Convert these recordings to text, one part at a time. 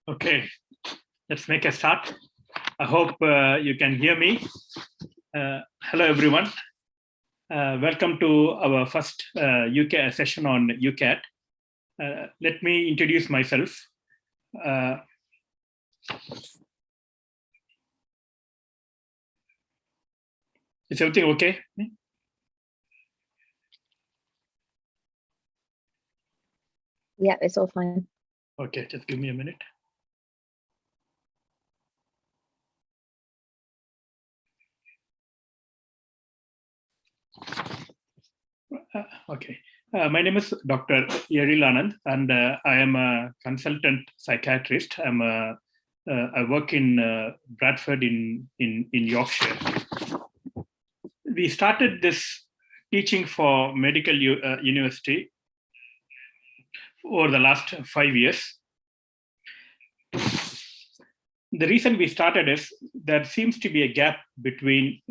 Okay, let's make a start. I hope you can hear me. Hello, everyone. Welcome to our first Ucat session on Ucat. Let me introduce myself. Is everything okay? Yeah, it's all fine. Okay, just give me a minute. Okay. My name is Dr. Yeril Anand, and I am a consultant psychiatrist. I work in Bradford in Yorkshire. We started this teaching for medical university over the last 5 years. The reason we started is there seems to be a gap between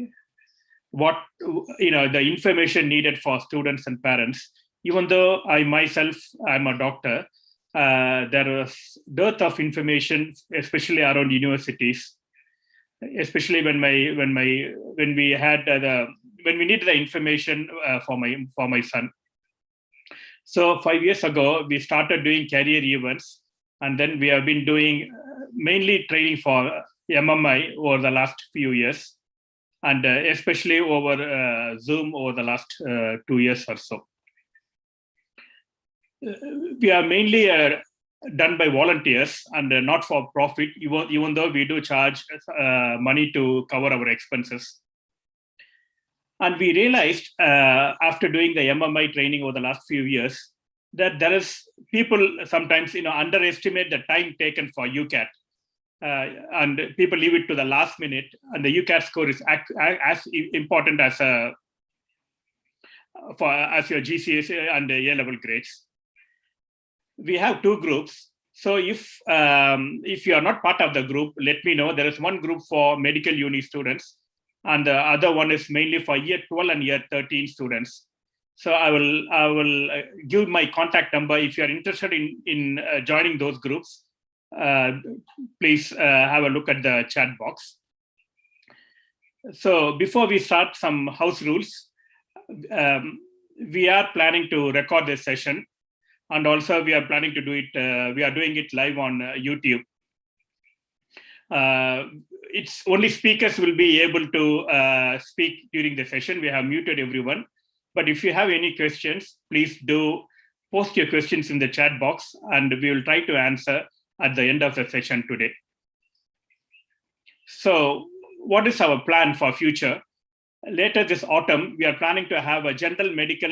what the information needed for students and parents. Even though I myself I'm a doctor, there is dearth of information, especially around universities, especially when we needed the information for my son. So 5 years ago, we started doing career events, and then we have been doing mainly training for MMI over the last few years, and especially over Zoom over the last 2 years or so. We are mainly done by volunteers and not for profit, even though we do charge money to cover our expenses. And we realized after doing the MMI training over the last few years that there is people sometimes underestimate the time taken for Ucat. And people leave it to the last minute, and the Ucat score is as important as your GCSE and A-level grades. We have two groups. So if you are not part of the group, let me know. There is one group for medical uni students, and the other one is mainly for year 12 and year 13 students. So I will give my contact number if you are interested in joining those groups. please have a look at the chat box. So before we start, some house rules. We are planning to record this session, and also we are planning to do it, we are doing it live on YouTube. It's only speakers will be able to speak during the session. We have muted everyone. But if you have any questions, please do post your questions in the chat box, and we will try to answer at the end of the session today. So what is our plan for future? Later this autumn, we are planning to have a general medical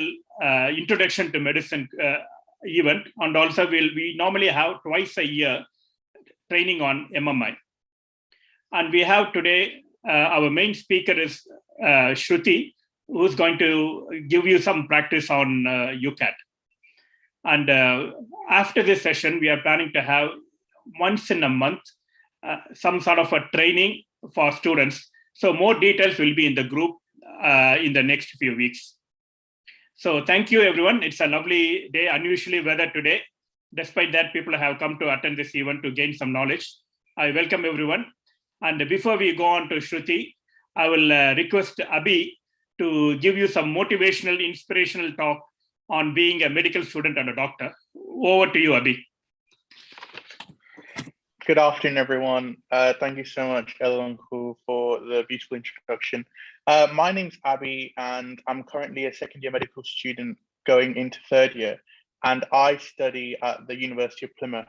introduction to medicine event, and also we normally have twice a year training on MMI. And we have today, our main speaker is Shruti, who's going to give you some practice on Ucat. And after this session, we are planning to have once in a month, some sort of a training for students. So more details will be in the group in the next few weeks. So thank you, everyone. It's a lovely day, unusually weather today. Despite that, people have come to attend this event to gain some knowledge. I welcome everyone. And before we go on to Shruti, I will request Abhi to give you some motivational, inspirational talk on being a medical student and a doctor. Over to you, Abhi. Good afternoon, everyone. Thank you so much, Elonku, for the beautiful introduction. My name's Abhi, and I'm currently a second-year medical student going into third year, and I study at the University of Plymouth.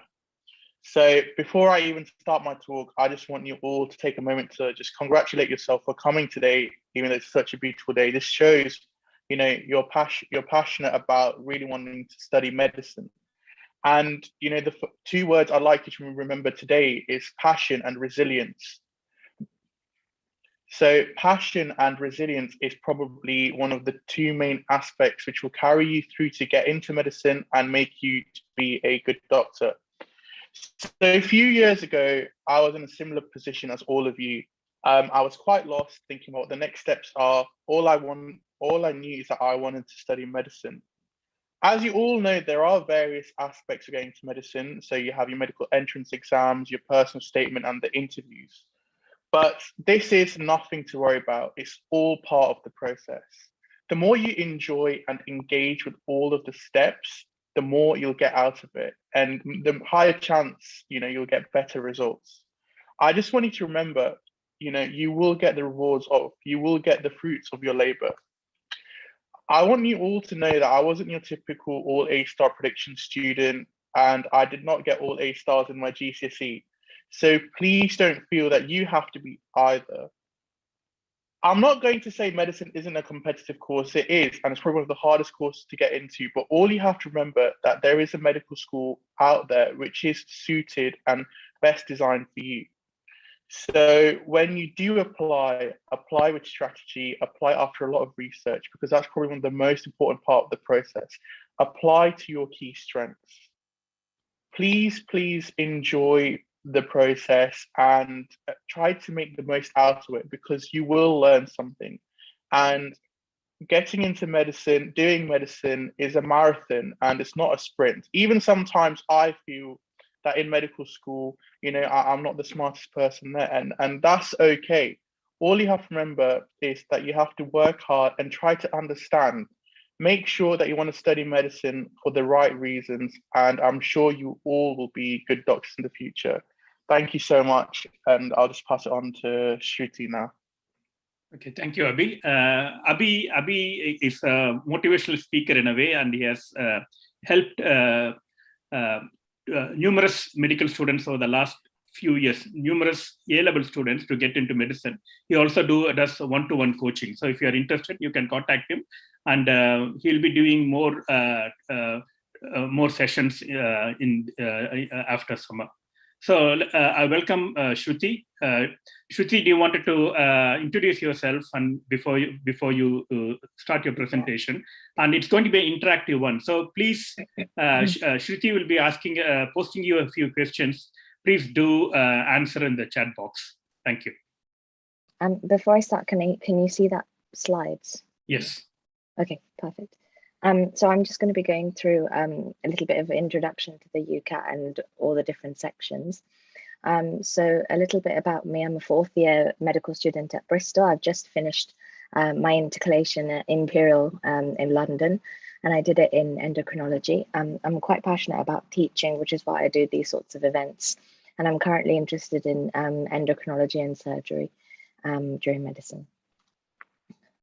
So before I even start my talk, I just want you all to take a moment to just congratulate yourself for coming today, even though it's such a beautiful day. This shows, you know, you're passionate about really wanting to study medicine. And, you know, the two words I'd like you to remember today is passion and resilience. So passion and resilience is probably one of the two main aspects which will carry you through to get into medicine and make you to be a good doctor. So a few years ago, I was in a similar position as all of you. I was quite lost, thinking what the next steps are. All I knew is that I wanted to study medicine. As you all know, there are various aspects of getting to medicine. So you have your medical entrance exams, your personal statement, and the interviews. But this is nothing to worry about. It's all part of the process. The more you enjoy and engage with all of the steps, the more you'll get out of it, and the higher chance, you know, you'll get better results. I just want you to remember, you know, you will get the rewards you will get the fruits of your labor. I want you all to know that I wasn't your typical all A-star prediction student, and I did not get all A stars in my GCSE. So please don't feel that you have to be either. I'm not going to say medicine isn't a competitive course. It is, and it's probably one of the hardest courses to get into. But all you have to remember that there is a medical school out there which is suited and best designed for you. So when you do apply with strategy, apply after a lot of research, because that's probably one of the most important part of the process. Apply to your key strengths. Please enjoy the process and try to make the most out of it, because you will learn something. And getting into medicine, doing medicine is a marathon and it's not a sprint. Even sometimes I feel that in medical school, you know, I'm not the smartest person there, and that's okay. All you have to remember is that you have to work hard and try to understand. Make sure that you want to study medicine for the right reasons, and I'm sure you all will be good doctors in the future. Thank you so much, and I'll just pass it on to Shruti now. Okay, thank you, Abhi. Abhi is a motivational speaker in a way, and he has helped numerous medical students over the last few years, numerous A-level students to get into medicine. He also does one-to-one coaching. So if you are interested, you can contact him, and he'll be doing more sessions after summer. So I welcome Shruti. Shruti, do you wanted to introduce yourself and before you start your presentation? And it's going to be an interactive one. So please, Shruti will be posting you a few questions. Please do answer in the chat box. Thank you. Before I start, can you see that slides? Yes. Okay, perfect. So I'm just going to be going through a little bit of introduction to the Ucat and all the different sections. So a little bit about me. I'm a fourth year medical student at Bristol. I've just finished my intercalation at Imperial in London, and I did it in endocrinology. I'm quite passionate about teaching, which is why I do these sorts of events. And I'm currently interested in endocrinology and surgery during medicine.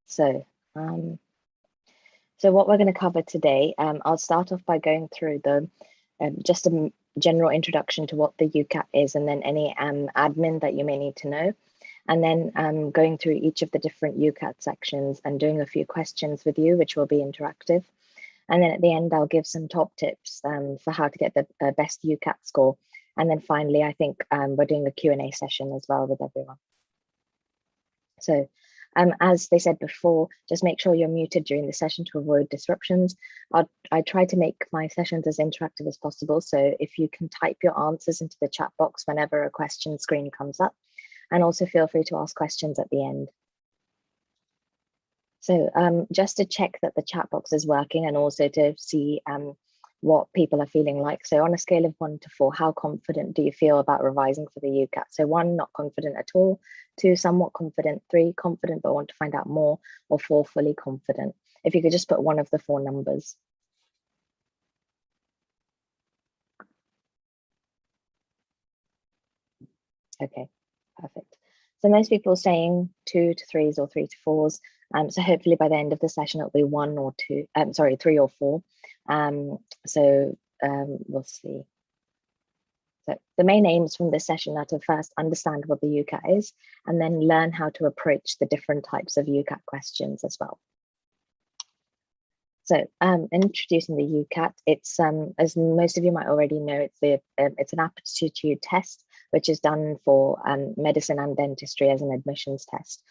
So what we're going to cover today, I'll start off by going through the just a general introduction to what the Ucat is, and then any admin that you may need to know, and then going through each of the different Ucat sections and doing a few questions with you, which will be interactive. And then at the end, I'll give some top tips for how to get the best Ucat score. And then finally, I think we're doing a Q&A session as well with everyone. So as they said before, just make sure you're muted during the session to avoid disruptions. I try to make my sessions as interactive as possible. So if you can type your answers into the chat box whenever a question screen comes up, and also feel free to ask questions at the end. So just to check that the chat box is working and also to see what people are feeling like. So on a scale of 1 to 4, how confident do you feel about revising for the Ucat? So 1, not confident at all, 2, somewhat confident, 3, confident but want to find out more, or 4, fully confident. If you could just put one of the 4 numbers. Okay, perfect. So most people are saying 2 to 3s or 3 to 4s. So hopefully by the end of the session, it'll be 1 or 2, 3 or 4. We'll see. So the main aims from this session are to first understand what the Ucat is, and then learn how to approach the different types of Ucat questions as well. So introducing the Ucat, it's as most of you might already know, it's an aptitude test which is done for medicine and dentistry as an admissions test.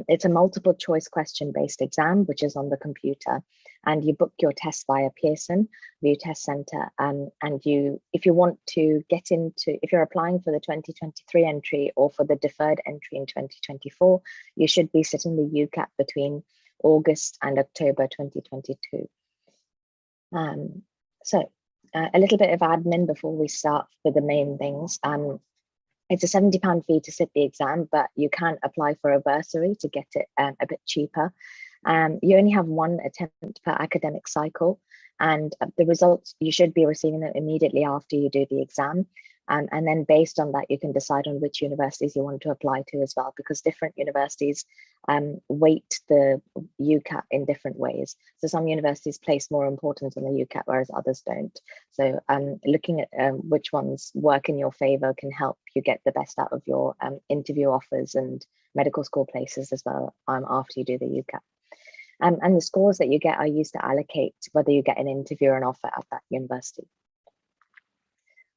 It's a multiple choice question based exam which is on the computer, and you book your test via Pearson View Test Center. And if you want to get into, if you're applying for the 2023 entry or for the deferred entry in 2024, you should be sitting the Ucat between August and October 2022. A little bit of admin before we start with the main things. It's a £70 fee to sit the exam, but you can apply for a bursary to get it a bit cheaper. You only have 1 attempt per academic cycle, and the results, you should be receiving them immediately after you do the exam. And then based on that, you can decide on which universities you want to apply to as well, because different universities weight the Ucat in different ways. So some universities place more importance on the Ucat, whereas others don't. So looking at which ones work in your favor can help you get the best out of your interview offers and medical school places as well after you do the Ucat. And the scores that you get are used to allocate whether you get an interview or an offer at that university.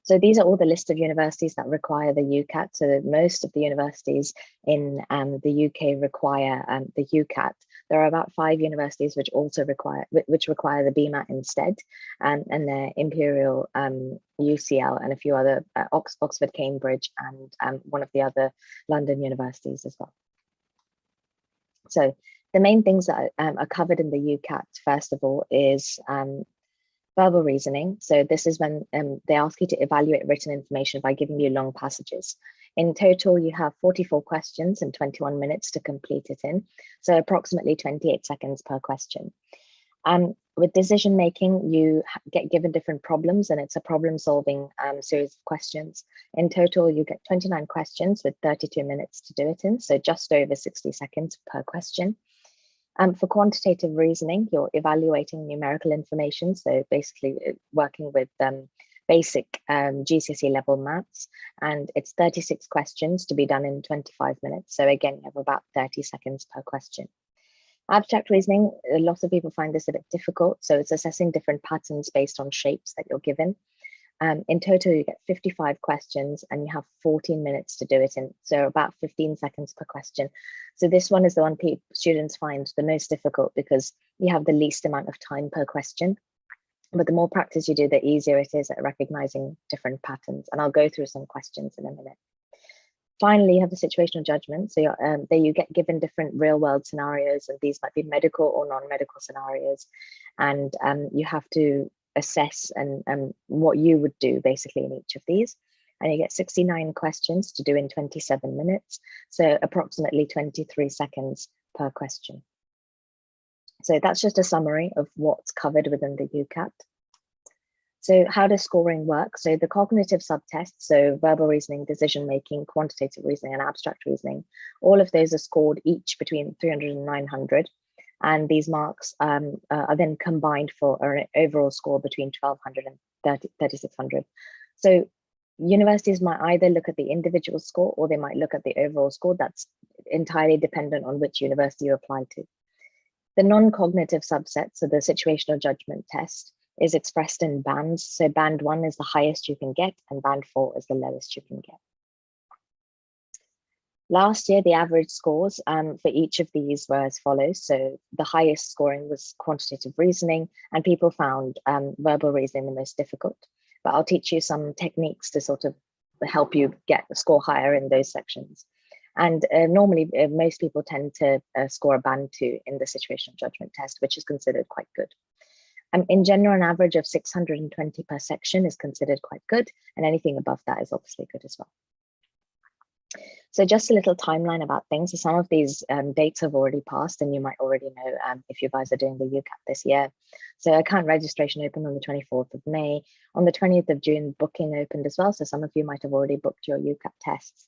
So these are all the list of universities that require the Ucat. So most of the universities in the UK require the Ucat. There are about 5 universities which also require the BMAT instead, and they're Imperial, UCL, and a few other Oxford, Cambridge, and one of the other London universities as well. So the main things that are covered in the Ucat, first of all, is verbal reasoning. So this is when they ask you to evaluate written information by giving you long passages. In total, you have 44 questions and 21 minutes to complete it in. So approximately 28 seconds per question. With decision making, you get given different problems, and it's a problem solving series of questions. In total, you get 29 questions with 32 minutes to do it in. So just over 60 seconds per question. For quantitative reasoning, you're evaluating numerical information, so basically working with basic GCSE level maths, and it's 36 questions to be done in 25 minutes. So again, you have about 30 seconds per question. Abstract reasoning, a lot of people find this a bit difficult, so it's assessing different patterns based on shapes that you're given. In total, you get 55 questions and you have 14 minutes to do it in, so about 15 seconds per question. So this one is the one students find the most difficult because you have the least amount of time per question. But the more practice you do, the easier it is at recognizing different patterns. And I'll go through some questions in a minute. Finally, you have the situational judgment. So there you get given different real world scenarios, and these might be medical or non-medical scenarios. And you have to assess and what you would do basically in each of these. And you get 69 questions to do in 27 minutes. So approximately 23 seconds per question. So that's just a summary of what's covered within the Ucat. So how does scoring work? So the cognitive subtests, so verbal reasoning, decision making, quantitative reasoning, and abstract reasoning, all of those are scored each between 300 and 900. And these marks are then combined for an overall score between 1200 and 3600. So universities might either look at the individual score or they might look at the overall score. That's entirely dependent on which university you apply to. The non-cognitive subset, so the situational judgment test, is expressed in bands. So band 1 is the highest you can get and band 4 is the lowest you can get. Last year, the average scores for each of these were as follows. So the highest scoring was quantitative reasoning, and people found verbal reasoning the most difficult. But I'll teach you some techniques to sort of help you score higher in those sections. And normally, most people tend to score a band 2 in the situational judgment test, which is considered quite good. In general, an average of 620 per section is considered quite good, and anything above that is obviously good as well. So just a little timeline about things. So some of these dates have already passed, and you might already know if you guys are doing the Ucat this year. So account registration opened on the 24th of May. On the 20th of June, booking opened as well. So some of you might have already booked your Ucat tests.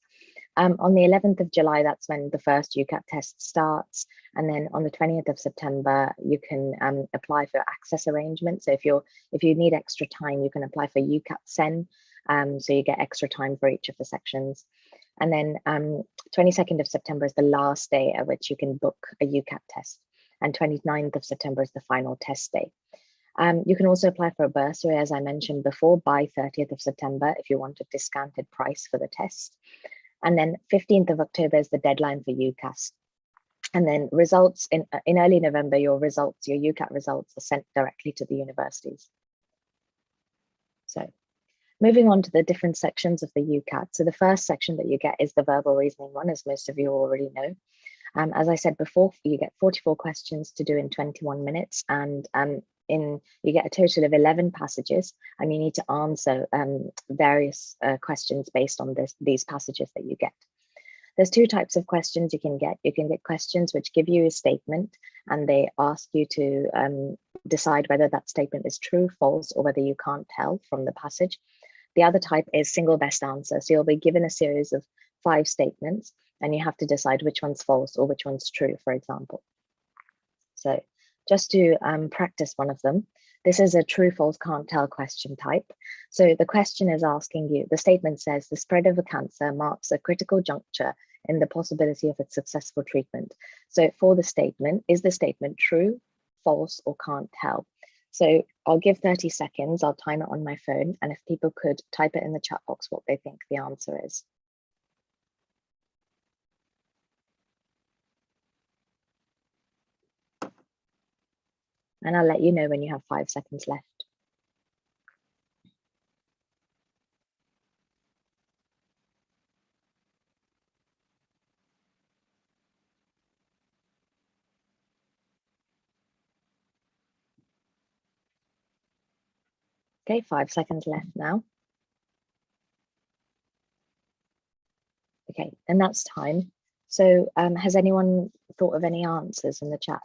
On the 11th of July, that's when the first Ucat test starts. And then on the 20th of September, you can apply for access arrangements. So if you need extra time, you can apply for Ucat Sen. So you get extra time for each of the sections. And then 22nd of September is the last day at which you can book a Ucat test. And 29th of September is the final test day. You can also apply for a bursary, as I mentioned before, by 30th of September if you want a discounted price for the test. And then 15th of October is the deadline for UCAS. And then results in early November, your Ucat results are sent directly to the universities. So moving on to the different sections of the Ucat. So the first section that you get is the verbal reasoning one, as most of you already know. As I said before, you get 44 questions to do in 21 minutes, and you get a total of 11 passages, and you need to answer various questions based on these passages that you get. There's two types of questions you can get. You can get questions which give you a statement, and they ask you to decide whether that statement is true, false, or whether you can't tell from the passage. The other type is single best answer. So you'll be given a series of 5 statements, and you have to decide which one's false or which one's true, for example. So just to practice one of them, this is a true, false, can't tell question type. So the question is asking you, the statement says, the spread of a cancer marks a critical juncture in the possibility of its successful treatment. So for the statement, is the statement true, false, or can't tell? So I'll give 30 seconds, I'll time it on my phone, and if people could type it in the chat box what they think the answer is. And I'll let you know when you have 5 seconds left. Okay, 5 seconds left now. Okay, and that's time. So has anyone thought of any answers in the chat?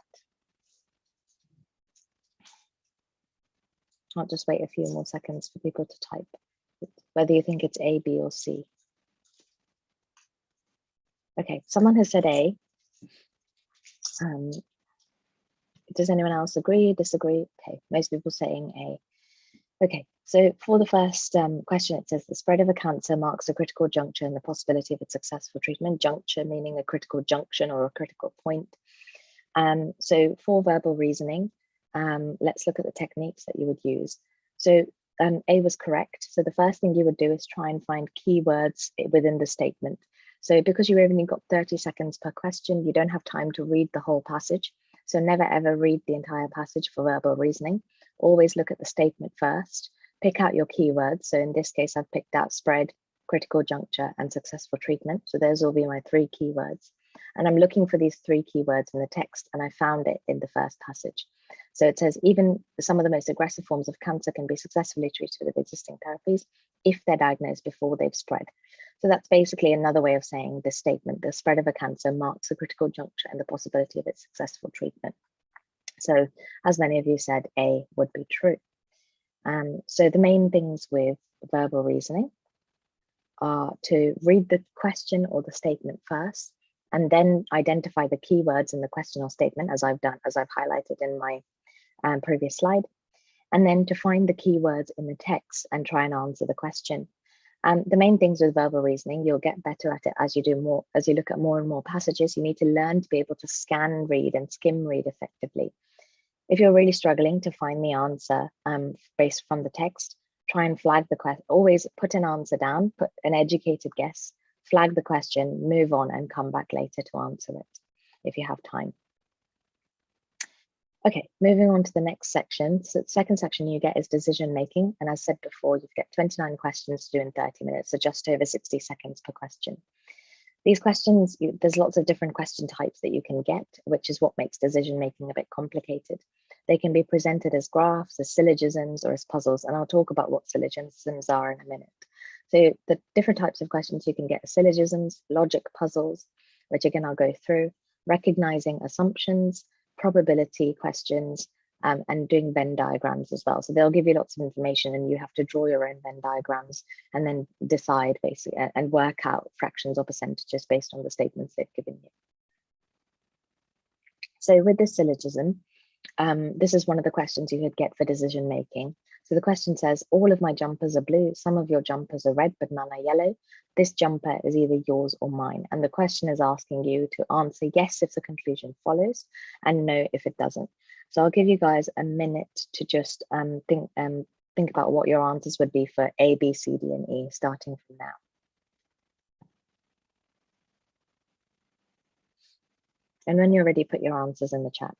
I'll just wait a few more seconds for people to type, whether you think it's A, B, or C. Okay, someone has said A. Does anyone else agree, disagree? Okay, most people saying A. Okay, so for the first question, it says the spread of a cancer marks a critical juncture in the possibility of its successful treatment. Juncture meaning a critical junction or a critical point. So for verbal reasoning, let's look at the techniques that you would use. So A was correct. So the first thing you would do is try and find keywords within the statement. So because you've only got 30 seconds per question, you don't have time to read the whole passage. So never ever read the entire passage for verbal reasoning. Always look at the statement first, pick out your keywords. So in this case, I've picked out spread, critical juncture, and successful treatment. So those will be my 3 keywords. And I'm looking for these 3 keywords in the text, and I found it in the first passage. So it says, even some of the most aggressive forms of cancer can be successfully treated with existing therapies if they're diagnosed before they've spread. So that's basically another way of saying this statement: the spread of a cancer marks a critical juncture and the possibility of its successful treatment. So as many of you said, A would be true. So the main things with verbal reasoning are to read the question or the statement first, and then identify the keywords in the question or statement, as I've highlighted in my previous slide, and then to find the keywords in the text and try and answer the question. The main things with verbal reasoning, you'll get better at it as you do more, as you look at more and more passages. You need to learn to be able to scan read and skim read effectively. If you're really struggling to find the answer based from the text, try and flag the question. Always put an answer down, put an educated guess, flag the question, move on, and come back later to answer it if you have time. Okay, moving on to the next section. So the second section you get is decision making. And as said before, you get 29 questions to do in 30 minutes, so just over 60 seconds per question. These questions, there's lots of different question types that you can get, which is what makes decision making a bit complicated. They can be presented as graphs, as syllogisms, or as puzzles, and I'll talk about what syllogisms are in a minute. So the different types of questions you can get are syllogisms, logic puzzles, which again I'll go through, recognizing assumptions, probability questions, and doing Venn diagrams as well. So they'll give you lots of information and you have to draw your own Venn diagrams and then decide basically and work out fractions or percentages based on the statements they've given you. So with this syllogism, this is one of the questions you could get for decision making. So the question says, all of my jumpers are blue, some of your jumpers are red, but none are yellow. This jumper is either yours or mine. And the question is asking you to answer yes if the conclusion follows and no if it doesn't. So I'll give you guys a minute to just think about what your answers would be for A, B, C, D, and E, starting from now. And when you're ready, put your answers in the chat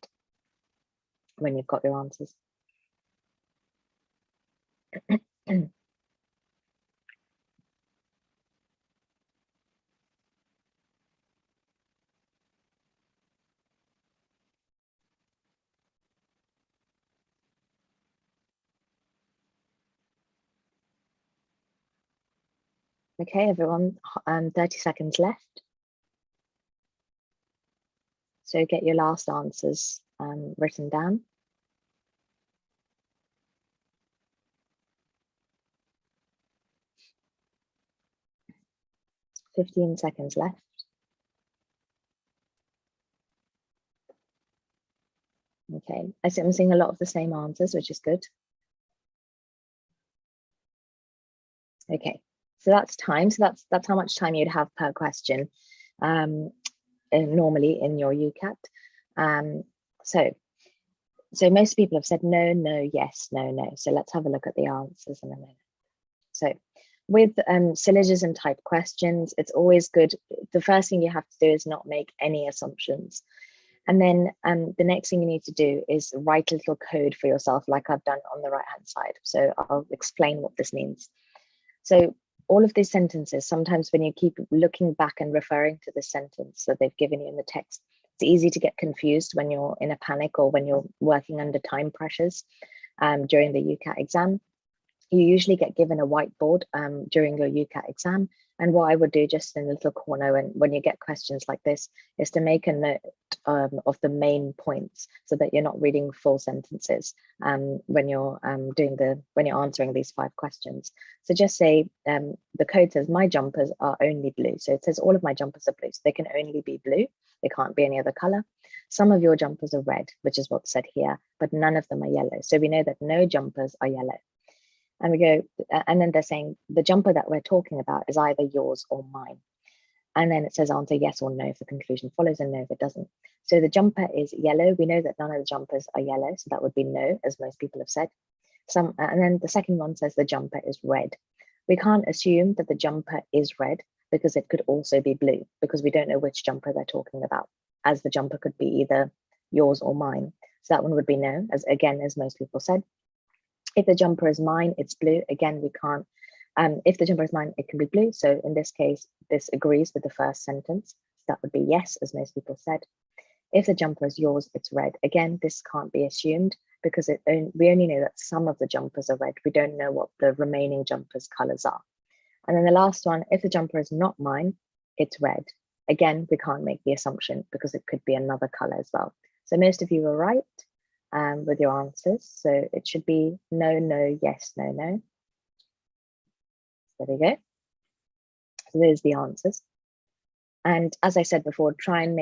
when you've got your answers. Okay, everyone, 30 seconds left. So get your last answers written down. Fifteen seconds left. Okay, I'm seeing a lot of the same answers, which is good. Okay, so that's time. So that's how much time you'd have per question normally in your Ucat. So most people have said no, no, yes, no, no. So let's have a look at the answers in a minute. So with syllogism type questions, it's always good. The first thing you have to do is not make any assumptions. And then the next thing you need to do is write a little code for yourself, like I've done on the right-hand side. So I'll explain what this means. So all of these sentences, sometimes when you keep looking back and referring to the sentence that they've given you in the text, it's easy to get confused when you're in a panic or when you're working under time pressures during the Ucat exam. You usually get given a whiteboard during your Ucat exam. And what I would do just in a little corner when you get questions like this is to make a note of the main points so that you're not reading full sentences when you're answering these 5 questions. So just say the code says my jumpers are only blue. So it says all of my jumpers are blue. So they can only be blue. They can't be any other color. Some of your jumpers are red, which is what's said here, but none of them are yellow. So we know that no jumpers are yellow. And we go, and then they're saying the jumper that we're talking about is either yours or mine. And then it says answer yes or no if the conclusion follows and no if it doesn't. So the jumper is yellow. We know that none of the jumpers are yellow. So that would be no, as most people have said. And then the second one says the jumper is red. We can't assume that the jumper is red because it could also be blue because we don't know which jumper they're talking about, as the jumper could be either yours or mine. So that one would be no, as most people said. If the jumper is mine, it's blue. Again, we can't If the jumper is mine, it can be blue. So in this case, this agrees with the first sentence. So that would be yes, as most people said. If the jumper is yours, it's red. Again, this can't be assumed because we only know that some of the jumpers are red. We don't know what the remaining jumpers' colors are. And then the last one, if the jumper is not mine, it's red. Again, we can't make the assumption because it could be another color as well. So most of you were right with your answers. So it should be no, no, yes, no, no. There we go. So there's the answers. And as I said before, try and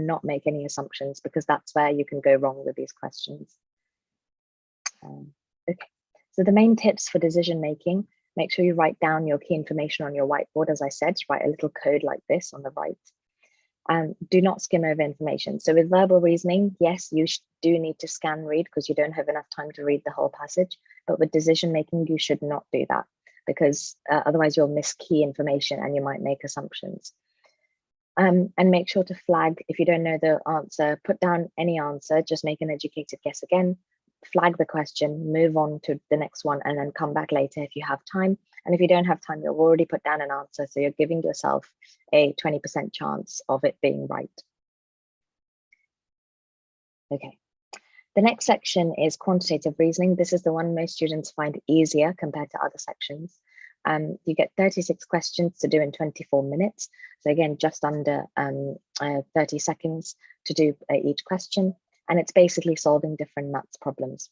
not make any assumptions because that's where you can go wrong with these questions. Okay, so the main tips for decision making: make sure you write down your key information on your whiteboard. As I said, write a little code like this on the right. Do not skim over information. So with verbal reasoning, yes, you do need to scan read because you don't have enough time to read the whole passage. But with decision making, you should not do that because otherwise you'll miss key information and you might make assumptions. And make sure to flag if you don't know the answer. Put down any answer, just make an educated guess again, flag the question, move on to the next one, and then come back later if you have time. And if you don't have time, you've already put down an answer, so you're giving yourself a 20% chance of it being right. Okay. The next section is quantitative reasoning. This is the one most students find easier compared to other sections. You get 36 questions to do in 24 minutes. So again, just under 30 seconds to do each question. And it's basically solving different maths problems.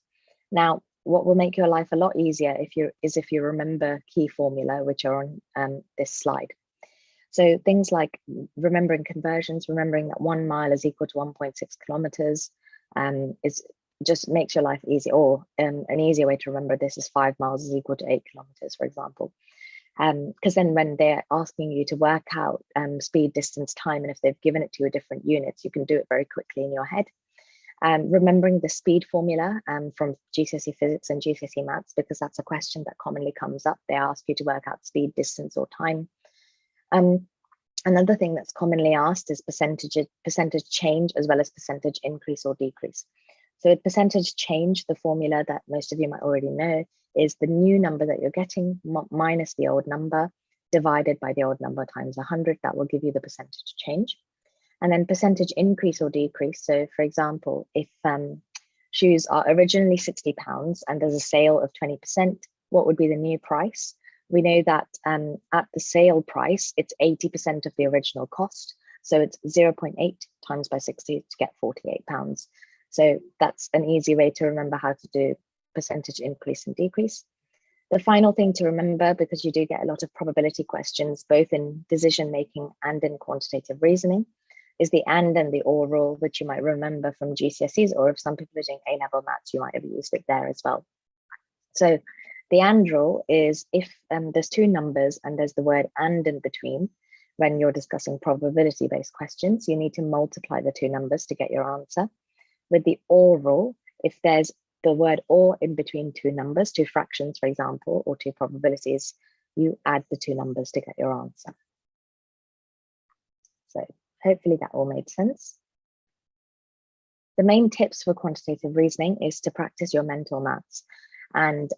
Now, what will make your life a lot easier if you remember key formula, which are on this slide. So things like remembering conversions, remembering that 1 mile is equal to 1.6 kilometers, is just makes your life easy. Or an easier way to remember this is 5 miles is equal to 8 kilometers, for example. Because then when they're asking you to work out speed, distance, time, and if they've given it to you in different units, you can do it very quickly in your head. Remembering the speed formula from GCSE physics and GCSE maths, because that's a question that commonly comes up. They ask you to work out speed, distance, or time. Another thing that's commonly asked is percentage change, as well as percentage increase or decrease. So with percentage change, the formula that most of you might already know is the new number that you're getting minus the old number divided by the old number times 100. That will give you the percentage change. And then percentage increase or decrease. So for example, if shoes are originally £60 and there's a sale of 20%, what would be the new price? We know that at the sale price, it's 80% of the original cost. So it's 0.8 times by 60 to get £48. So that's an easy way to remember how to do percentage increase and decrease. The final thing to remember, because you do get a lot of probability questions, both in decision making and in quantitative reasoning, is the and the or rule, which you might remember from GCSEs, or if some people are doing A-level maths, you might have used it there as well. So the and rule is if there's two numbers and there's the word and in between, when you're discussing probability-based questions, you need to multiply the two numbers to get your answer. With the or rule, if there's the word or in between two numbers, two fractions, for example, or two probabilities, you add the two numbers to get your answer. So hopefully that all made sense. The main tips for quantitative reasoning is to practice your mental maths. And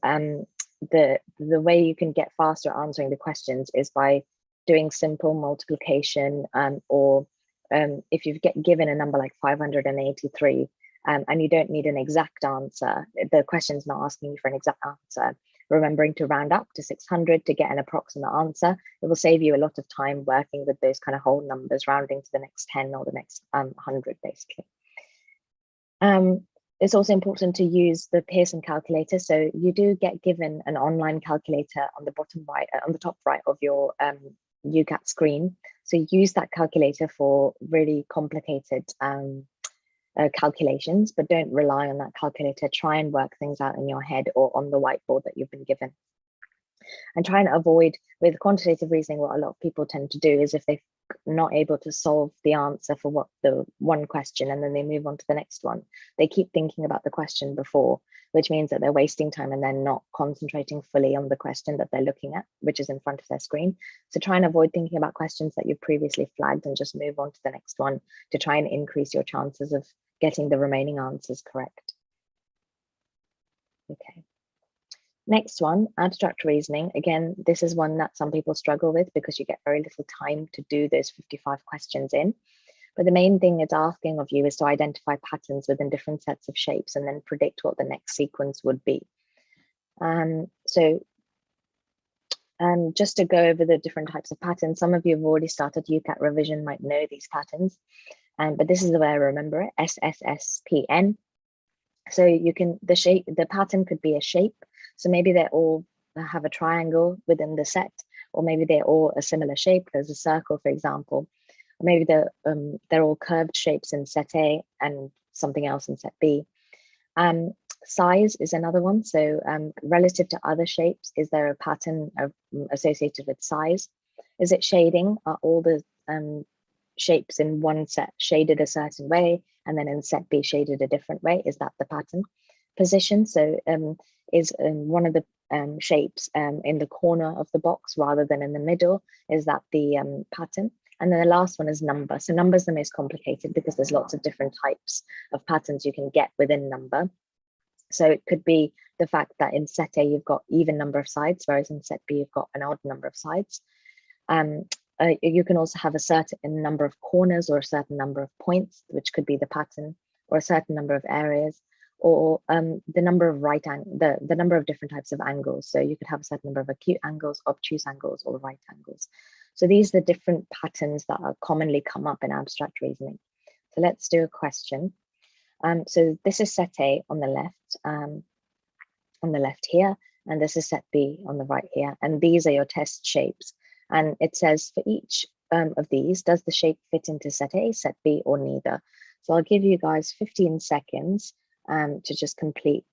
the way you can get faster at answering the questions is by doing simple multiplication, or if you get given a number like 583, and you don't need an exact answer, the question's not asking you for an exact answer, remembering to round up to 600 to get an approximate answer, it will save you a lot of time working with those kind of whole numbers, rounding to the next 10 or the next 100, basically. It's also important to use the Pearson calculator. So you do get given an online calculator on the bottom right, on the top right of your Ucat screen. So use that calculator for really complicated calculations, but don't rely on that calculator. Try and work things out in your head or on the whiteboard that you've been given. And try and avoid, with quantitative reasoning, what a lot of people tend to do is if they're not able to solve the answer for what the one question and then they move on to the next one, they keep thinking about the question before, which means that they're wasting time and they're not concentrating fully on the question that they're looking at, which is in front of their screen. So try and avoid thinking about questions that you've previously flagged and just move on to the next one to try and increase your chances of getting the remaining answers correct. Okay. Next one, abstract reasoning. Again, this is one that some people struggle with because you get very little time to do those 55 questions in. But the main thing it's asking of you is to identify patterns within different sets of shapes and then predict what the next sequence would be. Just to go over the different types of patterns, some of you have already started UCAT revision, might know these patterns, but this is the way I remember it, SSSPN. So you can, the pattern could be a shape. So maybe they all have a triangle within the set, or maybe they're all a similar shape. There's a circle, for example. Or maybe they're all curved shapes in set A and something else in set B. Size is another one. So relative to other shapes, is there a pattern associated with size? Is it shading? Are all the shapes in one set shaded a certain way, and then in set B shaded a different way? Is that the pattern? Position, so is one of the shapes in the corner of the box rather than in the middle? Is that the pattern? And then the last one is number. So number is the most complicated because there's lots of different types of patterns you can get within number. So it could be the fact that in set A you've got even number of sides, whereas in set B you've got an odd number of sides. You can also have a certain number of corners or a certain number of points, which could be the pattern, or a certain number of areas, or the number of the number of different types of angles. So you could have a certain number of acute angles, obtuse angles, or right angles. So these are the different patterns that are commonly come up in abstract reasoning. So let's do a question. So this is set A on the left here, and this is set B on the right here, and these are your test shapes. And it says for each of these, does the shape fit into set A, set B, or neither? So I'll give you guys 15 seconds to just complete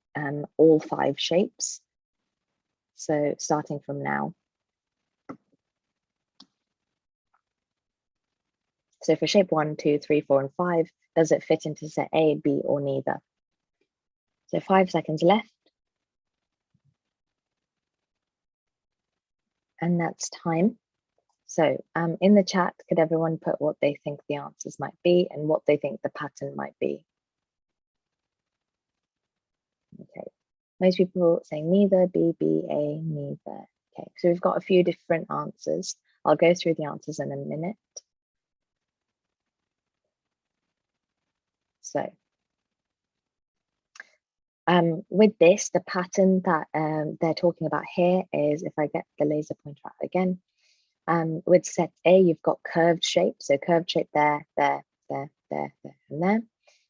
all 5 shapes. So starting from now. So for shape 1, 2, 3, 4, and 5, does it fit into set A, B, or neither? So 5 seconds left. And that's time. So in the chat, could everyone put what they think the answers might be and what they think the pattern might be? Okay, most people saying neither, B, B, A, neither. Okay, so we've got a few different answers. I'll go through the answers in a minute. So with this, the pattern that they're talking about here is, if I get the laser pointer out again, with set A, you've got curved shape. So curved shape there, there, there, there, there, and there.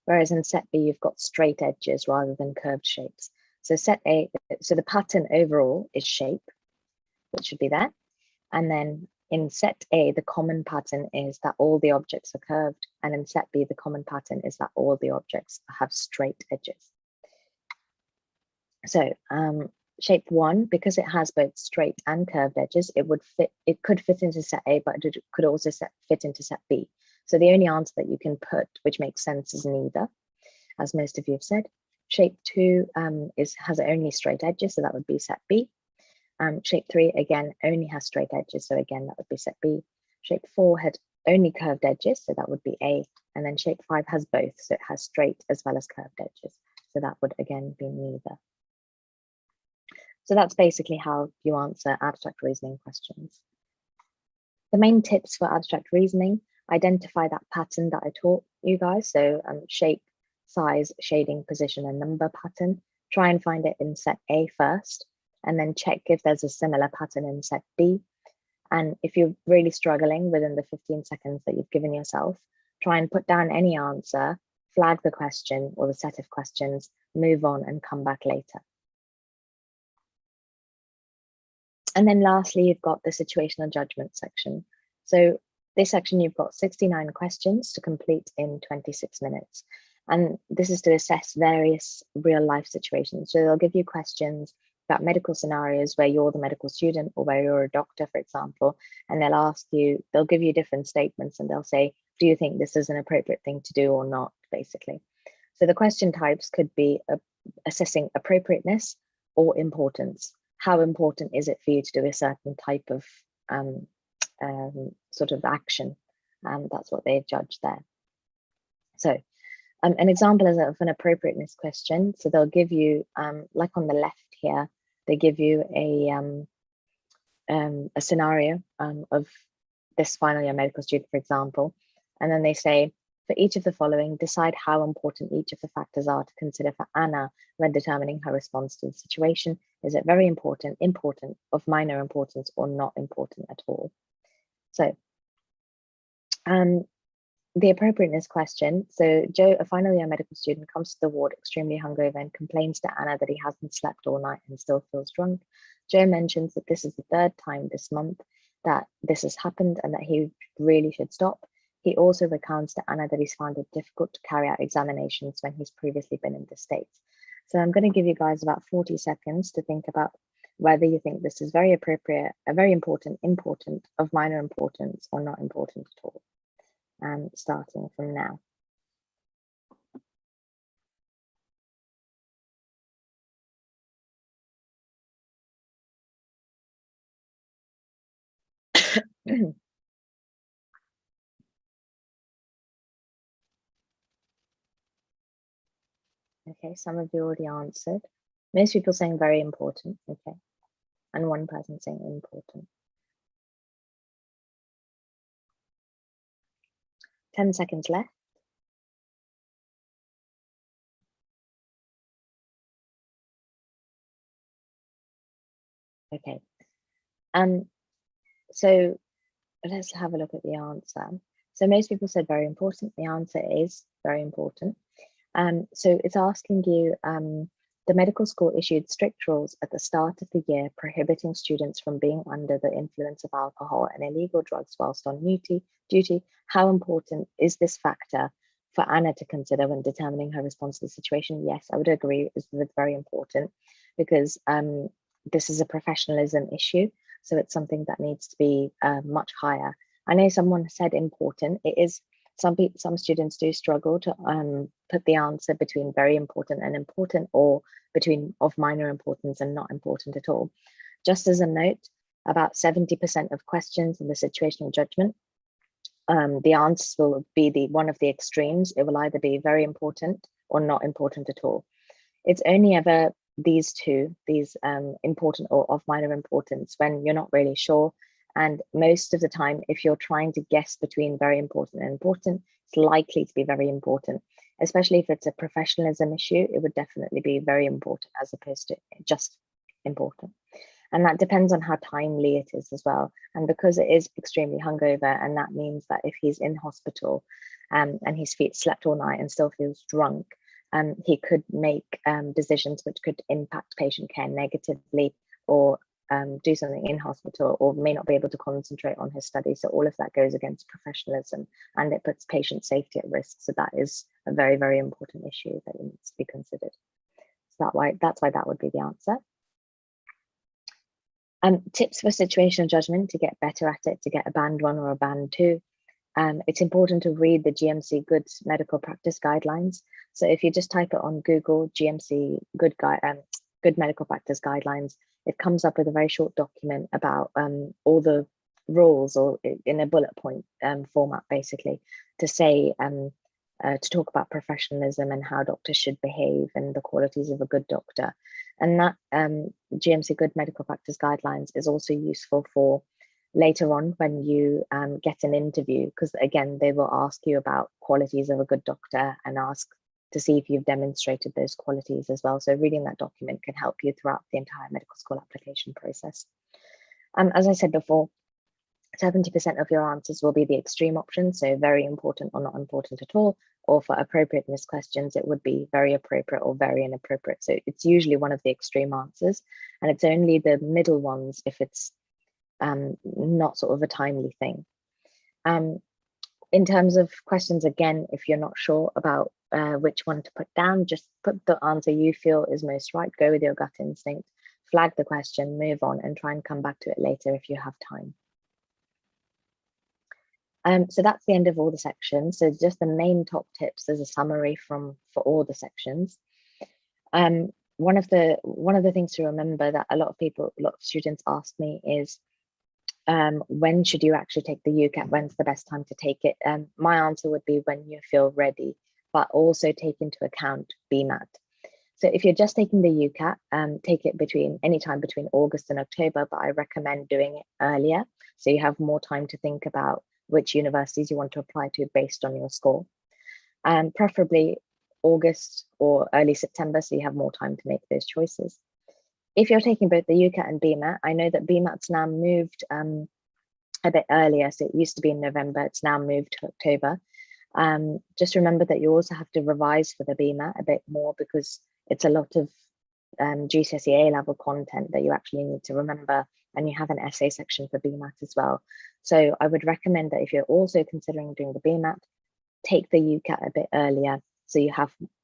Whereas in set B, you've got straight edges rather than curved shapes. So set A, so the pattern overall is shape, which should be there. And then in set A, the common pattern is that all the objects are curved. And in set B, the common pattern is that all the objects have straight edges. So shape 1, because it has both straight and curved edges, it could fit into set A, but it could also fit into set B. So the only answer that you can put, which makes sense, is neither, as most of you have said. Shape 2 has only straight edges, so that would be set B. Shape 3, again, only has straight edges, so again, that would be set B. Shape 4 had only curved edges, so that would be A. And then shape 5 has both, so it has straight as well as curved edges. So that would again be neither. So that's basically how you answer abstract reasoning questions. The main tips for abstract reasoning: identify that pattern that I taught you guys. So shape, size, shading, position, and number pattern. Try and find it in set A first, and then check if there's a similar pattern in set B. And if you're really struggling within the 15 seconds that you've given yourself, try and put down any answer, flag the question or the set of questions, move on and come back later. And then lastly, you've got the situational judgment section. So this section, you've got 69 questions to complete in 26 minutes. And this is to assess various real life situations. So they'll give you questions about medical scenarios where you're the medical student or where you're a doctor, for example, and they'll give you different statements and they'll say, do you think this is an appropriate thing to do or not, basically. So the question types could be assessing appropriateness or importance. How important is it for you to do a certain type of sort of action? That's what they judge there. So an example of an appropriateness question. So they'll give you, like on the left here, they give you a scenario of this final year medical student, for example, and then they say, for each of the following, decide how important each of the factors are to consider for Anna when determining her response to the situation. Is it very important, important, of minor importance, or not important at all? So the appropriateness question. So Joe, a final year medical student, comes to the ward extremely hungover and complains to Anna that he hasn't slept all night and still feels drunk. Joe mentions that this is the third time this month that this has happened and that he really should stop. He also recounts to Anna that he's found it difficult to carry out examinations when he's previously been in the States. So I'm going to give you guys about 40 seconds to think about whether you think this is very appropriate, very important, important, of minor importance, or not important at all. Starting from now. Okay, some of you already answered. Most people saying very important, okay. And one person saying important. 10 seconds left. Okay. So let's have a look at the answer. So most people said very important. The answer is very important. So it's asking you, the medical school issued strict rules at the start of the year prohibiting students from being under the influence of alcohol and illegal drugs whilst on duty. How important is this factor for Anna to consider when determining her response to the situation? Yes, I would agree, it's very important, because this is a professionalism issue. So it's something that needs to be much higher. I know someone said important. It is, some students do struggle to put the answer between very important and important, or between of minor importance and not important at all. Just as a note, about 70% of questions in the situational judgment, the answers will be one of the extremes. It will either be very important or not important at all. It's only ever these two, important or of minor importance, when you're not really sure. And most of the time, if you're trying to guess between very important and important, it's likely to be very important, especially if it's a professionalism issue. It would definitely be very important as opposed to just important. And that depends on how timely it is as well. And because it is extremely hungover, and that means that if he's in hospital and he's slept all night and still feels drunk, he could make decisions which could impact patient care negatively, or do something in hospital, or may not be able to concentrate on his study. So all of that goes against professionalism, and it puts patient safety at risk. So that is a very, very important issue that needs to be considered. So that's why that would be the answer. Tips for situational judgment to get better at it, to get a band 1 or a band 2. It's important to read the GMC Good Medical Practice Guidelines. So if you just type it on Google, GMC Good Medical Practice Guidelines, it comes up with a very short document about all the rules, or in a bullet point format, basically, to say, to talk about professionalism and how doctors should behave and the qualities of a good doctor. And that GMC Good Medical Practice Guidelines is also useful for later on when you get an interview, because again, they will ask you about qualities of a good doctor and ask to see if you've demonstrated those qualities as well. So reading that document can help you throughout the entire medical school application process. As I said before, 70% of your answers will be the extreme option, so very important or not important at all, or for appropriateness questions, it would be very appropriate or very inappropriate. So it's usually one of the extreme answers, and it's only the middle ones if it's not sort of a timely thing. In terms of questions, again, if you're not sure about which one to put down, just put the answer you feel is most right, go with your gut instinct, flag the question, move on, and try and come back to it later if you have time. So that's the end of all the sections. So just the main top tips as a summary for all the sections. One of the things to remember that a lot of students ask me is, when should you actually take the Ucat? When's the best time to take it? My answer would be when you feel ready, but also take into account BMAT. So if you're just taking the UCAT, take it anytime between August and October, but I recommend doing it earlier, so you have more time to think about which universities you want to apply to based on your score. And preferably August or early September, so you have more time to make those choices. If you're taking both the UCAT and BMAT, I know that BMAT's now moved a bit earlier, so it used to be in November, it's now moved to October. Just remember that you also have to revise for the BMAT a bit more, because it's a lot of GCSE A-level content that you actually need to remember, and you have an essay section for BMAT as well. So I would recommend that if you're also considering doing the BMAT, take the UCAT a bit earlier, so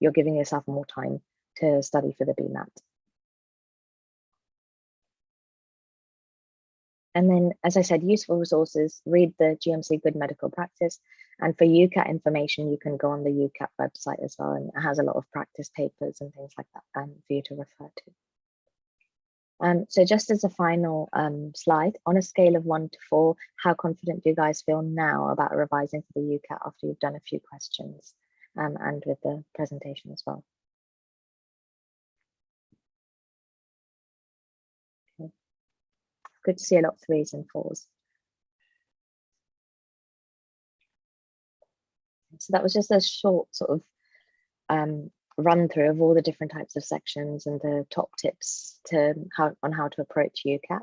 you're giving yourself more time to study for the BMAT. And then, as I said, useful resources, read the GMC Good Medical Practice. And for UCAT information, you can go on the UCAT website as well, and it has a lot of practice papers and things like that for you to refer to. So just as a final slide, on a scale of 1 to 4, how confident do you guys feel now about revising for the UCAT after you've done a few questions and with the presentation as well? Okay. Good to see a lot of 3s and 4s. So that was just a short sort of run through of all the different types of sections and the top tips on how to approach UCAT.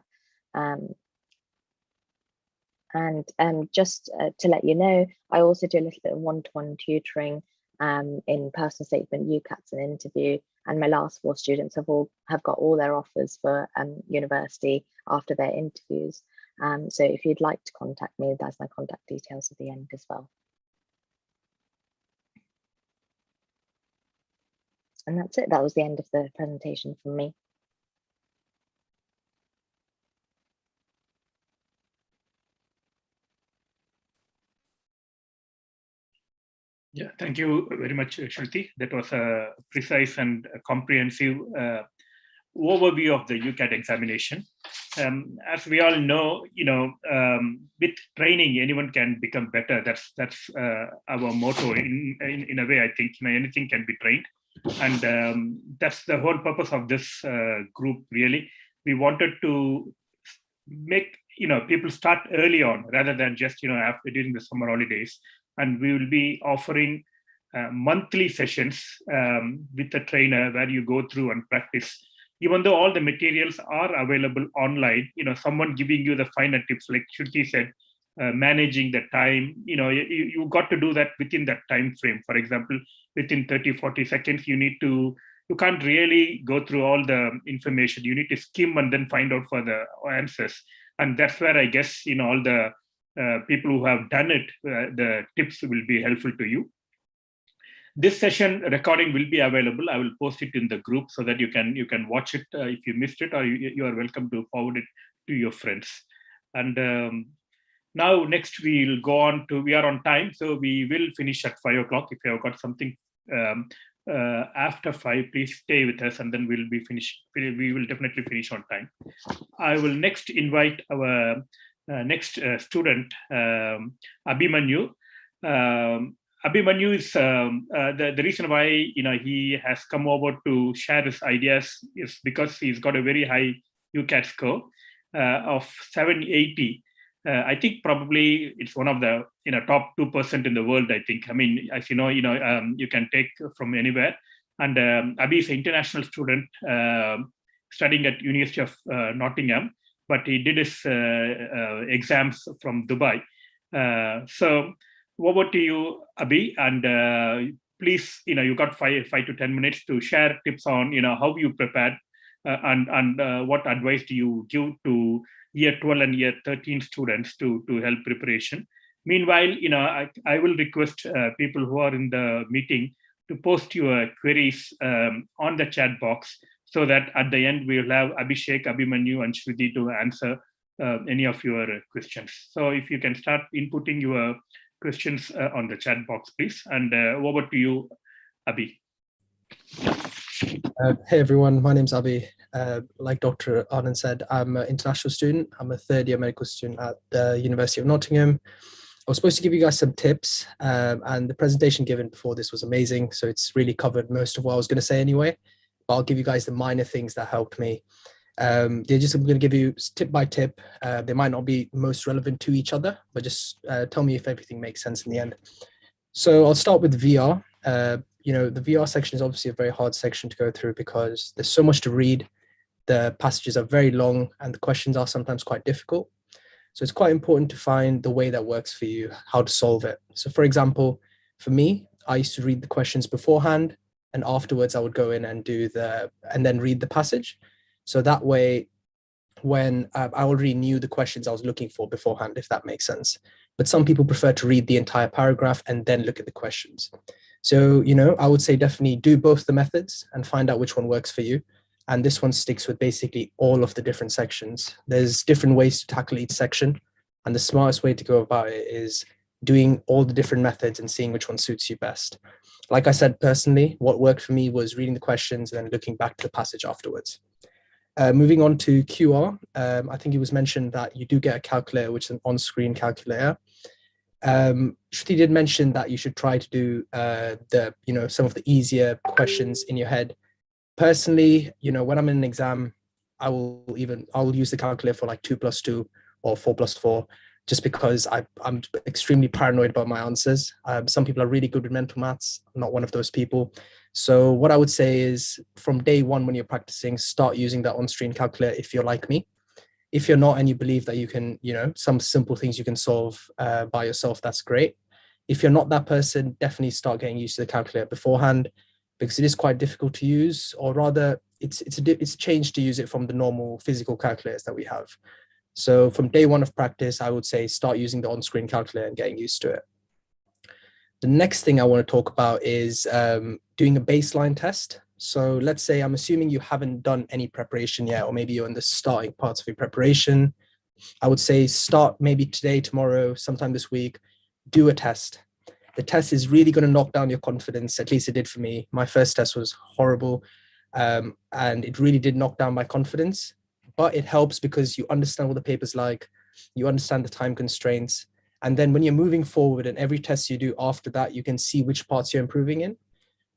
And just to let you know, I also do a little bit of one-to-one tutoring in personal statement, UCATs and interview. And my last 4 students have got all their offers for university after their interviews. So if you'd like to contact me, that's my contact details at the end as well. And that's it. That was the end of the presentation from me. Yeah, thank you very much, Shruti. That was a precise and a comprehensive overview of the UCAT examination. As we all know, with training, anyone can become better. That's our motto. In a way, I think anything can be trained, and that's the whole purpose of this group. Really, we wanted to make people start early on rather than just after during the summer holidays. And we will be offering monthly sessions with a trainer where you go through and practice. Even though all the materials are available online, someone giving you the finer tips, like Shruti said, managing the time, you got to do that within that time frame. For example, within 30-40 seconds, you can't really go through all the information. You need to skim and then find out for the answers. And that's where I guess, all the people who have done it, the tips will be helpful to you. This session recording will be available. I will post it in the group so that you can watch it if you missed it, or you are welcome to forward it to your friends. And now next we'll go on to, we are on time, so we will finish at 5 o'clock. If you have got something after 5, please stay with us, and then we will definitely finish on time. I will next invite our next student, Abhimanyu. Abhimanyu is the reason why he has come over to share his ideas is because he's got a very high UCAT score of 780. I think probably it's one of the top 2% in the world. I think. I mean, as you know, you can take from anywhere. And Abhi is an international student studying at University of Nottingham, but he did his exams from Dubai. So over to you, Abhi, and please, you got 5 to 10 minutes to share tips on, how you prepared and what advice do you give to year 12 and year 13 students to help preparation. Meanwhile, I will request people who are in the meeting to post your queries on the chat box, so that at the end we'll have Abhishek, Abhimanyu, and Shruti to answer any of your questions. So if you can start inputting your questions on the chat box, please. And over to you, Abhi. Hey everyone, my name's Abhi. Like Dr. Anand said, I'm an international student. I'm a 3rd-year medical student at the University of Nottingham. I was supposed to give you guys some tips, and the presentation given before this was amazing. So it's really covered most of what I was going to say anyway. but I'll give you guys the minor things that helped me. I'm going to give you tip by tip. They might not be most relevant to each other, but just tell me if everything makes sense in the end. So I'll start with VR. The VR section is obviously a very hard section to go through because there's so much to read. The passages are very long and the questions are sometimes quite difficult. So it's quite important to find the way that works for you, how to solve it. So for example, for me, I used to read the questions beforehand, and afterwards I would go in and and then read the passage. So that way, when I already knew the questions I was looking for beforehand, if that makes sense. But some people prefer to read the entire paragraph and then look at the questions. So, I would say definitely do both the methods and find out which one works for you. And this one sticks with basically all of the different sections. There's different ways to tackle each section. And the smartest way to go about it is doing all the different methods and seeing which one suits you best. Like I said, personally, what worked for me was reading the questions and then looking back to the passage afterwards. Moving on to QR, I think it was mentioned that you do get a calculator, which is an on-screen calculator. Shruti did mention that you should try to do some of the easier questions in your head. Personally, when I'm in an exam, I'll use the calculator for like 2 + 2 or 4 + 4, just because I'm extremely paranoid about my answers. Some people are really good with mental maths. I'm not one of those people. So what I would say is from day one, when you're practicing, start using that on-screen calculator if you're like me. If you're not and you believe that you can, some simple things you can solve by yourself, that's great. If you're not that person, definitely start getting used to the calculator beforehand, because it is quite difficult to use, or rather it's a change to use it from the normal physical calculators that we have. So from day one of practice, I would say start using the on-screen calculator and getting used to it. The next thing I want to talk about is doing a baseline test. So let's say, I'm assuming you haven't done any preparation yet, or maybe you're in the starting parts of your preparation. I would say start maybe today, tomorrow, sometime this week, do a test. The test is really going to knock down your confidence. At least it did for me. My first test was horrible, and it really did knock down my confidence. But it helps because you understand what the paper's like, you understand the time constraints. And then when you're moving forward and every test you do after that, you can see which parts you're improving in.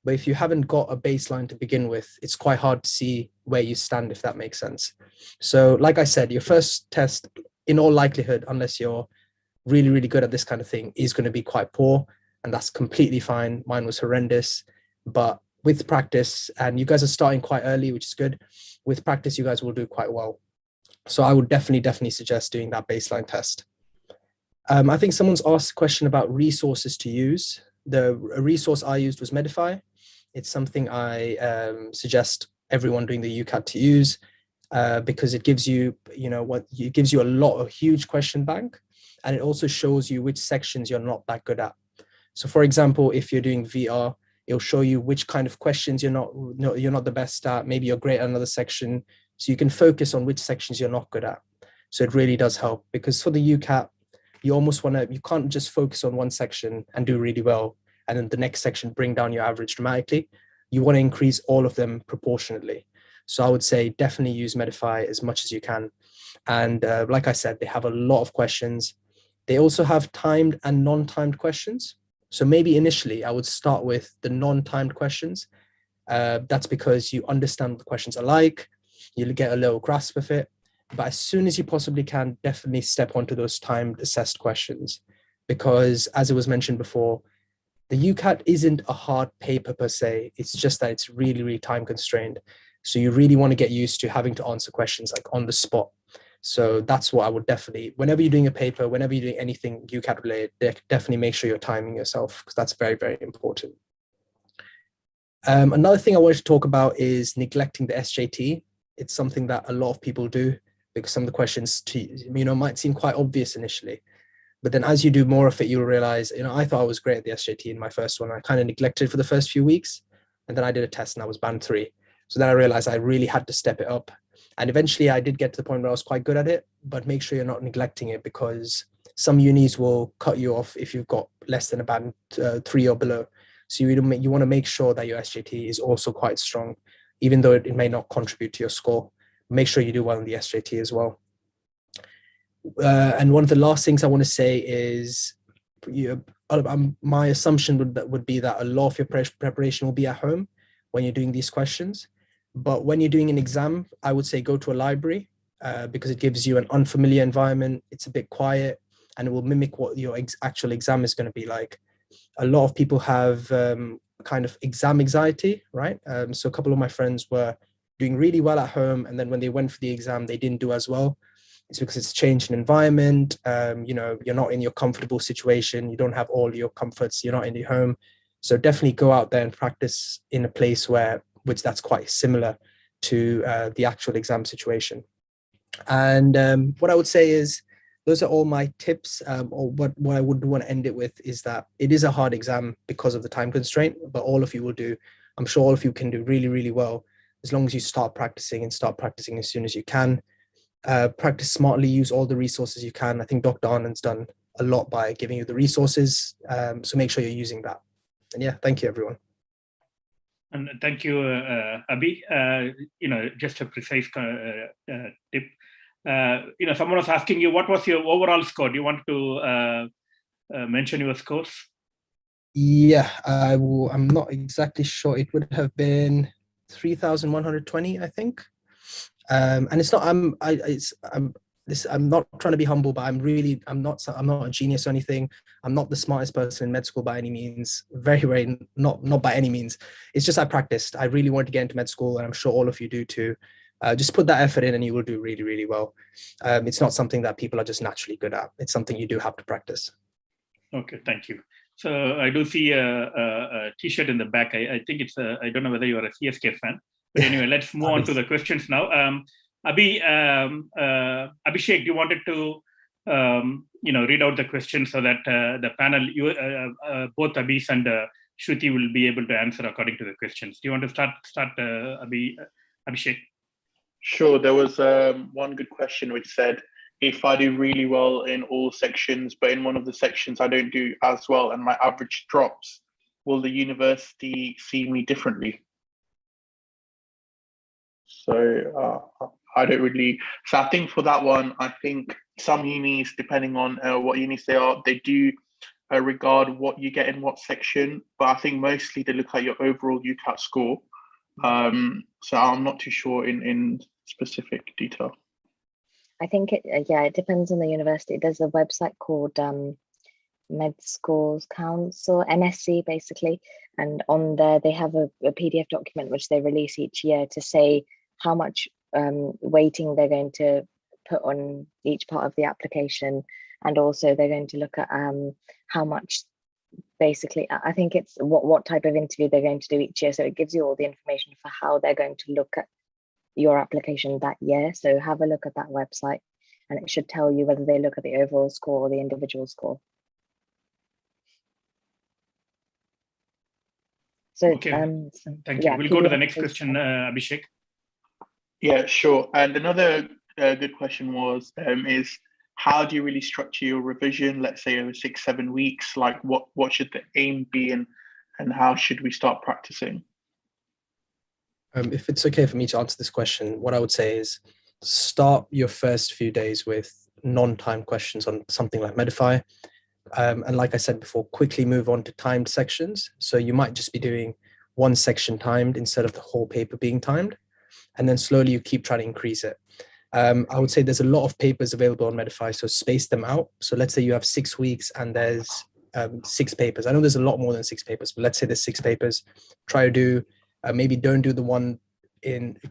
But if you haven't got a baseline to begin with, it's quite hard to see where you stand, if that makes sense. So like I said, your first test, in all likelihood, unless you're really, really good at this kind of thing, is going to be quite poor. And that's completely fine. Mine was horrendous. But with practice, and you guys are starting quite early, which is good. With practice, you guys will do quite well. So I would definitely suggest doing that baseline test. I think someone's asked a question about resources to use. The resource I used was Medify. It's something I suggest everyone doing the Ucat to use because it gives you, it gives you a huge question bank, and it also shows you which sections you're not that good at. So for example, if you're doing VR, it'll show you which kind of questions you're not the best at. Maybe you're great at another section. So you can focus on which sections you're not good at. So it really does help, because for the Ucat, you can't just focus on one section and do really well, and then the next section bring down your average dramatically. You want to increase all of them proportionately. So I would say definitely use Medify as much as you can. And like I said, they have a lot of questions. They also have timed and non-timed questions. So maybe initially I would start with the non-timed questions. That's because you understand what the questions are like, you'll get a little grasp of it. But as soon as you possibly can, definitely step onto those timed assessed questions, because as it was mentioned before, the Ucat isn't a hard paper per se. It's just that it's really, really time constrained. So you really want to get used to having to answer questions like on the spot. So that's what I would definitely, whenever you're doing a paper, whenever you're doing anything Ucat related, definitely make sure you're timing yourself, because that's very, very important. Another thing I wanted to talk about is neglecting the SJT. It's something that a lot of people do, because some of the questions might seem quite obvious initially. But then as you do more of it, you'll realize, I thought I was great at the SJT in my first one. I kind of neglected it for the first few weeks. And then I did a test and I was band 3. So then I realized I really had to step it up. And eventually I did get to the point where I was quite good at it, but make sure you're not neglecting it, because some unis will cut you off if you've got less than a band 3 or below. So you want to make sure that your SJT is also quite strong, even though it may not contribute to your score. Make sure you do well in the SJT as well. And one of the last things I want to say is, my assumption would be that a lot of your preparation will be at home when you're doing these questions. But when you're doing an exam, I would say go to a library because it gives you an unfamiliar environment. It's a bit quiet and it will mimic what your actual exam is going to be like. A lot of people have kind of exam anxiety, right? So a couple of my friends were doing really well at home, and then when they went for the exam, they didn't do as well. It's because it's changed in environment. You're not in your comfortable situation. You don't have all your comforts. You're not in your home. So definitely go out there and practice in a place which that's quite similar to the actual exam situation. And what I would say is, those are all my tips. Or what I would want to end it with is that it is a hard exam because of the time constraint, but all of you will do. I'm sure all of you can do really, really well as long as you start practicing as soon as you can. Practice smartly, use all the resources you can. I think Dr. Anand's done a lot by giving you the resources. So make sure you're using that. And yeah, thank you, everyone. And thank you, Abhi. Just a precise tip. Someone was asking you, what was your overall score? Do you want to mention your scores? Yeah, I'm not exactly sure. It would have been 3,120, I think. And it's not. I'm not trying to be humble, but I'm not a genius or anything. I'm not the smartest person in med school by any means. Very, very not by any means. It's just I practiced. I really wanted to get into med school, and I'm sure all of you do too. Just put that effort in, and you will do really, really well. It's not something that people are just naturally good at. It's something you do have to practice. Okay, thank you. So I do see a T-shirt in the back. I think it's I don't know whether you are a CSK fan, but anyway, let's move on to the questions now. Abhishek, you wanted to read out the questions so that the panel, both Abhis and Shruti will be able to answer according to the questions. Do you want to start Abhishek? Sure. There was one good question which said, if I do really well in all sections, but in one of the sections I don't do as well and my average drops, will the university see me differently? So I don't really. So I think for that one, I think some unis, depending on what unis they are, they do regard what you get in what section. But I think mostly they look at your overall Ucat score. So I'm not too sure in specific detail. I think it depends on the university. There's a website called Med Schools Council, MSc basically, and on there they have a PDF document which they release each year to say how much weighting they're going to put on each part of the application, and also they're going to look at how much, basically, I think it's what type of interview they're going to do each year. So it gives you all the information for how they're going to look at your application that year. So have a look at that website and it should tell you whether they look at the overall score or the individual score. So okay, thank you. We'll go to the next question, Abhishek. Yeah, sure. And another good question was is how do you really structure your revision, let's say over 6-7 weeks? Like what should the aim be, and how should we start practicing? If it's okay for me to answer this question, what I would say is start your first few days with non-timed questions on something like Medify. And like I said before, quickly move on to timed sections. So you might just be doing one section timed instead of the whole paper being timed. And then slowly you keep trying to increase it. I would say there's a lot of papers available on Medify, so space them out. So let's say you have 6 weeks and there's 6 papers. I know there's a lot more than 6 papers, but let's say there's 6 papers. Try to do, maybe don't do the one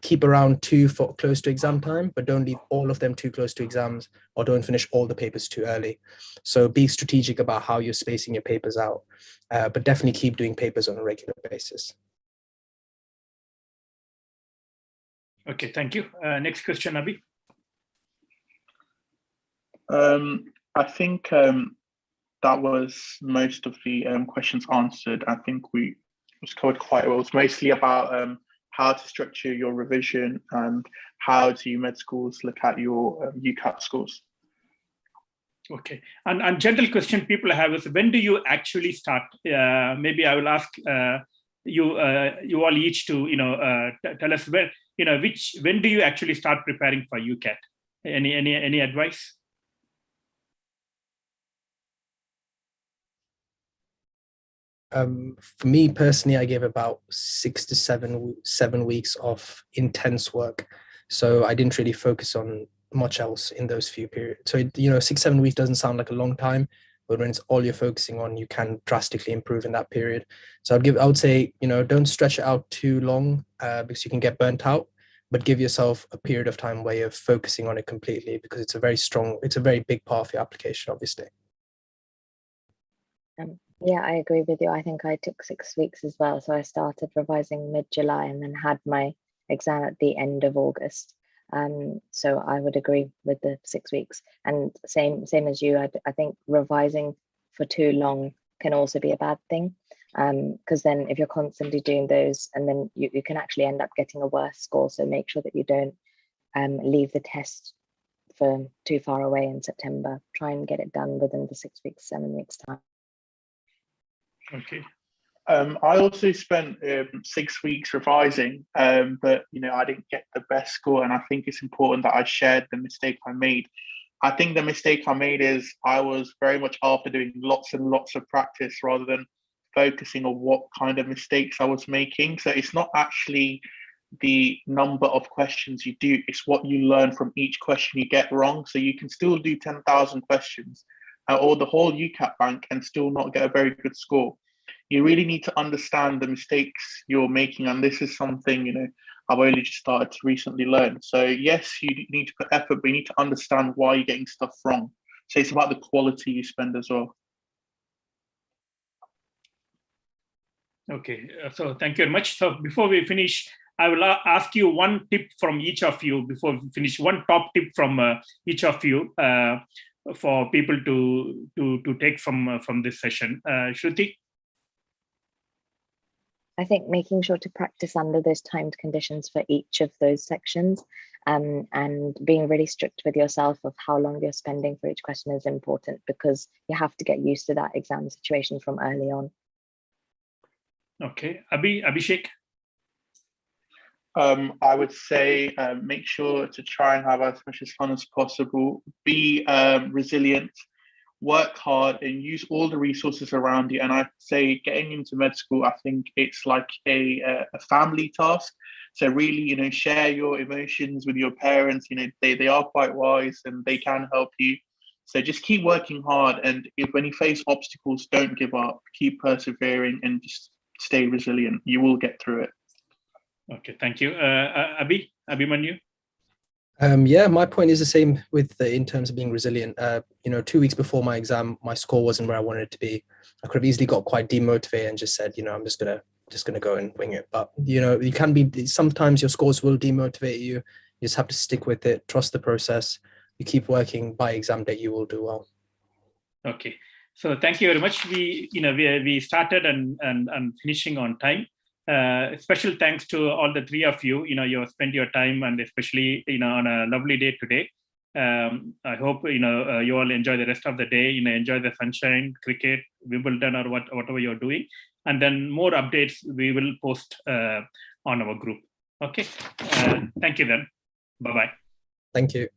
keep around 2 for close to exam time, but don't leave all of them too close to exams, or don't finish all the papers too early. So be strategic about how you're spacing your papers out, but definitely keep doing papers on a regular basis. Okay, thank you. Next question, Abhi. I think that was most of the questions answered. I think we was covered quite well. It's mostly about how to structure your revision and how do med schools look at your Ucat scores. Okay, and general question people have is, when do you actually start? Maybe I will ask you all each to tell us when do you actually start preparing for Ucat? Any advice? For me personally, I gave about 6 to 7 weeks of intense work. So I didn't really focus on much else in those few periods. So, 6, 7 weeks doesn't sound like a long time, but when it's all you're focusing on, you can drastically improve in that period. So I would say, don't stretch it out too long because you can get burnt out, but give yourself a period of time where you're focusing on it completely, because it's a very big part of your application, obviously. Yeah, I agree with you. I think I took 6 weeks as well. So I started revising mid-July and then had my exam at the end of August. So I would agree with the 6 weeks. And same as you, I think revising for too long can also be a bad thing. Because then if you're constantly doing those, and then you can actually end up getting a worse score. So make sure that you don't leave the test for too far away in September. Try and get it done within the 6 weeks, 7 weeks time. Okay. I also spent 6 weeks revising, but I didn't get the best score, and I think it's important that I shared the mistake I made. I think the mistake I made is I was very much after doing lots and lots of practice rather than focusing on what kind of mistakes I was making. So it's not actually the number of questions you do, it's what you learn from each question you get wrong. So you can still do 10,000 questions or the whole Ucat bank and still not get a very good score. You really need to understand the mistakes you're making, and this is something I've only just started to recently learn. So yes, you need to put effort, but you need to understand why you're getting stuff wrong. So it's about the quality you spend as well. Okay, so thank you very much. So before we finish, I will ask you one tip from each of you before we finish. One top tip from each of you for people to take from this session. Shruti? I think making sure to practice under those timed conditions for each of those sections, and being really strict with yourself of how long you're spending for each question is important, because you have to get used to that exam situation from early on. Okay, Abhishek? I would say make sure to try and have as much as fun as possible. Be resilient, work hard, and use all the resources around you. And I'd say getting into med school, I think it's like a family task. So really, share your emotions with your parents. They are quite wise and they can help you. So just keep working hard. And when you face obstacles, don't give up. Keep persevering and just stay resilient. You will get through it. Okay, thank you. Abhimanyu? Yeah, my point is the same in terms of being resilient. 2 weeks before my exam, my score wasn't where I wanted it to be. I could have easily got quite demotivated and just said, I'm just gonna go and wing it. But you can be, sometimes your scores will demotivate you. You just have to stick with it, trust the process. You keep working, by exam day you will do well. Okay, so thank you very much. We started and finishing on time. Special thanks to all the three of you. You have spent your time, and especially on a lovely day today. I hope you all enjoy the rest of the day. Enjoy the sunshine, cricket, Wimbledon, or whatever you're doing. And then more updates we will post on our group. Okay. Thank you then. Bye bye. Thank you.